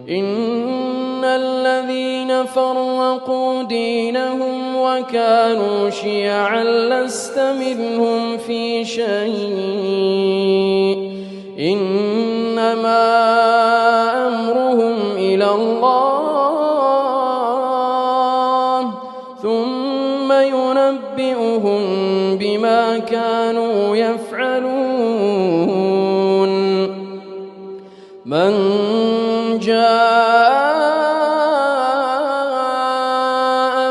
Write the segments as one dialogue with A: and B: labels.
A: إن الذين فرقوا دينهم وكانوا شيعا لست منهم في شيء إنما أمرهم إلى الله ثم ينبئهم بما كانوا يفعلون. من جاء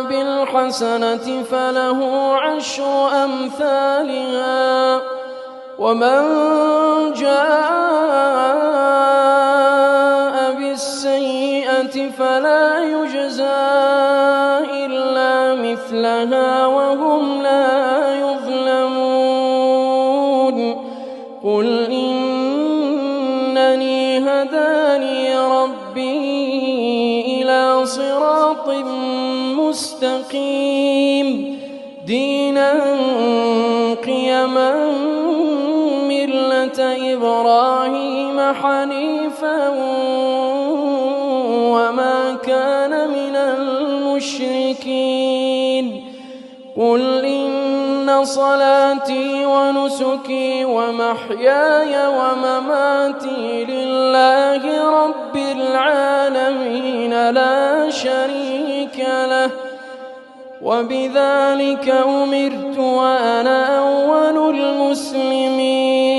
A: بالحسنة فله عشر أمثالها ومن جاء بالسيئة فلا يجزى إلا مثلها وهم لا يظلمون. قل إنني هداني ربي إلى صراط مستقيم دينا قيما ملة إبراهيم حنيفا وما كان من المشركين. قل إن صلاتي ونسكي ومحياي ومماتي لله رب العالمين لا شريك له وبذلك أمرت وأنا أول المسلمين.